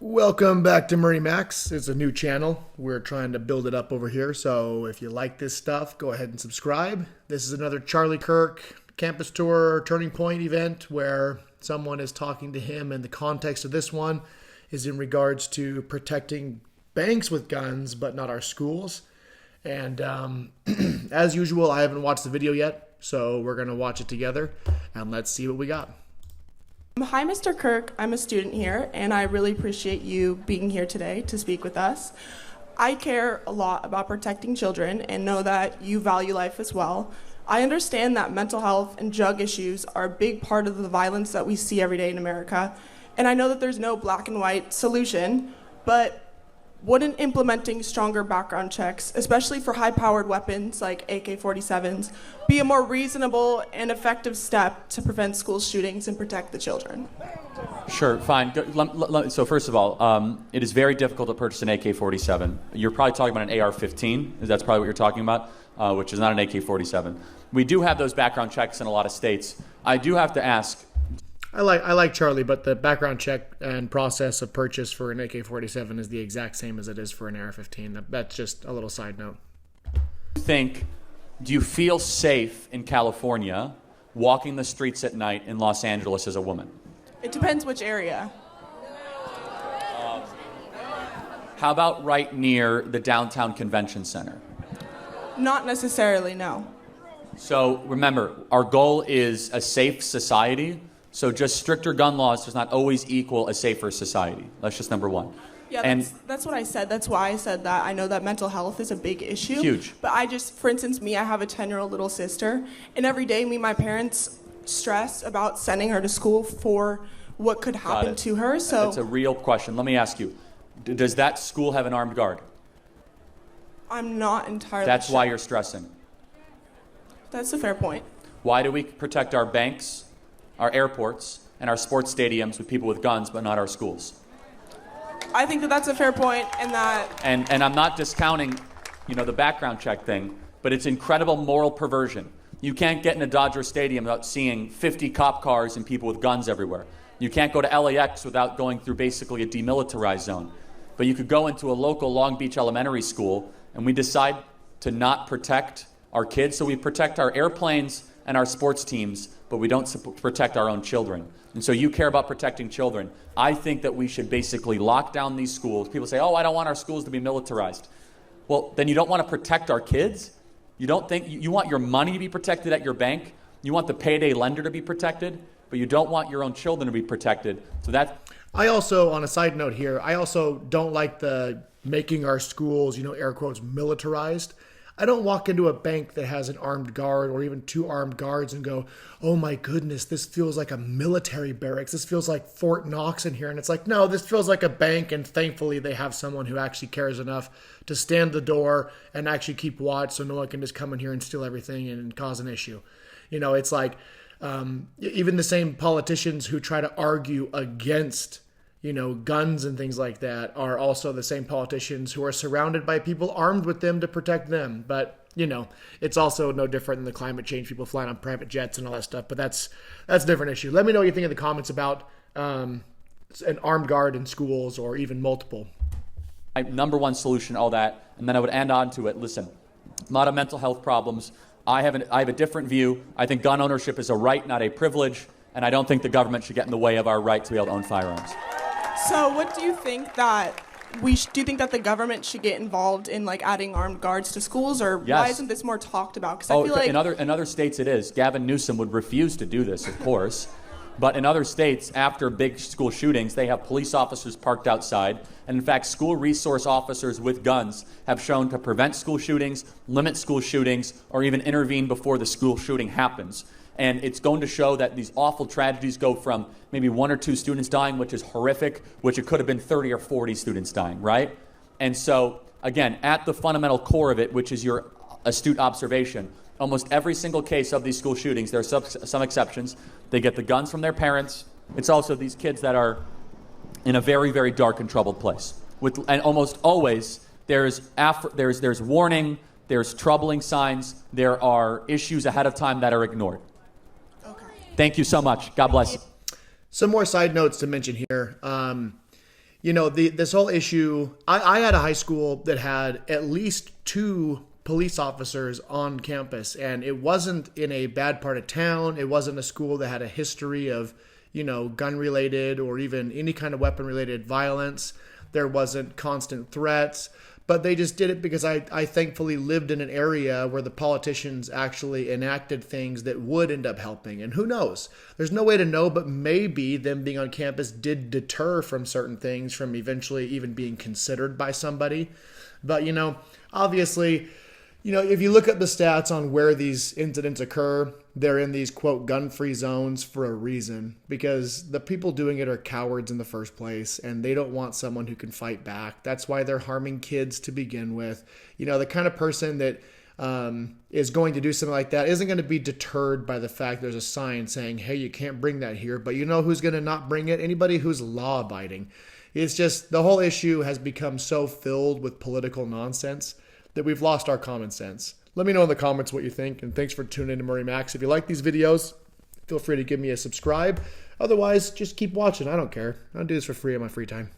Welcome back to MurrayMax. It's a new channel. We're trying to build it up over here. So if you like this stuff, go ahead and subscribe. This is another Charlie Kirk campus tour turning point event where someone is talking to him, and the context of this one is in regards to protecting banks with guns, but not our schools. And as usual, I haven't watched the video yet, so we're going to watch it together and let's see what we got. Hi, Mr. Kirk. I'm a student here, and I really appreciate you being here today to speak with us. I care a lot about protecting children and know that you value life as well. I understand that mental health and drug issues are a big part of the violence that we see every day in America, and I know that there's no black and white solution, but wouldn't implementing stronger background checks, especially for high-powered weapons like AK-47s, be a more reasonable and effective step to prevent school shootings and protect the children? Sure, fine. So first of all, it is very difficult to purchase an AK-47. You're probably talking about an AR-15. That's probably what you're talking about, which is not an AK-47. We do have those background checks in a lot of states. I do have to ask, I like Charlie, but the background check and process of purchase for an AK-47 is the exact same as it is for an AR-15. That's just a little side note. do you feel safe in California walking the streets at night in Los Angeles as a woman? It depends which area. How about right near the downtown convention center? Not necessarily, no. So remember, our goal is a safe society. So just stricter gun laws does not always equal a safer society. That's just number one. Yeah, that's what I said. That's why I said that. I know that mental health is a big issue. Huge. But I just, for instance, I have a 10-year-old little sister, and every day my parents stress about sending her to school for what could happen to her. So it's a real question. Let me ask you, does that school have an armed guard? I'm not entirely That's sure. why you're stressing. That's a fair point. Why do we protect our banks, our airports, and our sports stadiums with people with guns, but not our schools? I think that that's a fair point, and that... And I'm not discounting, the background check thing, but it's incredible moral perversion. You can't get in a Dodger Stadium without seeing 50 cop cars and people with guns everywhere. You can't go to LAX without going through basically a demilitarized zone. But you could go into a local Long Beach elementary school, and we decide to not protect our kids, so we protect our airplanes and our sports teams, but we don't protect our own children. And so you care about protecting children. I think that we should basically lock down these schools. People say, I don't want our schools to be militarized. Well, then you don't want to protect our kids? You don't think you want your money to be protected at your bank? You want the payday lender to be protected, but you don't want your own children to be protected. So I also, on a side note here, I also don't like the making our schools, air quotes, militarized. I don't walk into a bank that has an armed guard or even two armed guards and go, oh my goodness, this feels like a military barracks. This feels like Fort Knox in here. And it's like, no, this feels like a bank. And thankfully they have someone who actually cares enough to stand the door and actually keep watch so no one can just come in here and steal everything and cause an issue. It's like even the same politicians who try to argue against guns and things like that are also the same politicians who are surrounded by people armed with them to protect them. But, it's also no different than the climate change, people flying on private jets and all that stuff. But that's a different issue. Let me know what you think in the comments about an armed guard in schools or even multiple. Number one solution, all that, and then I would end on to it. Listen, a lot of mental health problems. I have a different view. I think gun ownership is a right, not a privilege, and I don't think the government should get in the way of our right to be able to own firearms. So what do you think that do you think that the government should get involved in adding armed guards to schools, or Yes. why isn't this more talked about? Because I feel like in other states it is. Gavin Newsom would refuse to do this, of course. But in other states, after big school shootings, they have police officers parked outside. And in fact, school resource officers with guns have shown to prevent school shootings, limit school shootings, or even intervene before the school shooting happens. And it's going to show that these awful tragedies go from maybe 1 or 2 students dying, which is horrific, which it could have been 30 or 40 students dying, right? And so, again, at the fundamental core of it, which is your astute observation, almost every single case of these school shootings, there are some exceptions, they get the guns from their parents. It's also these kids that are in a very, very dark and troubled place. And almost always, there's warning, there's troubling signs, there are issues ahead of time that are ignored. Thank you so much. God bless. Some more side notes to mention here. this whole issue, I had a high school that had at least 2 police officers on campus, and it wasn't in a bad part of town. It wasn't a school that had a history of, gun related or even any kind of weapon related violence. There wasn't constant threats, but they just did it because I thankfully lived in an area where the politicians actually enacted things that would end up helping. And who knows? There's no way to know, but maybe them being on campus did deter from certain things from eventually even being considered by somebody. But, obviously, if you look at the stats on where these incidents occur, they're in these, quote, gun-free zones for a reason, because the people doing it are cowards in the first place, and they don't want someone who can fight back. That's why they're harming kids to begin with. The kind of person that is going to do something like that isn't going to be deterred by the fact there's a sign saying, hey, you can't bring that here. But you know who's going to not bring it? Anybody who's law-abiding. It's just the whole issue has become so filled with political nonsense that we've lost our common sense. Let me know in the comments what you think, and thanks for tuning in to MurrayMax. If you like these videos, feel free to give me a subscribe. Otherwise, just keep watching. I don't care. I'll do this for free in my free time.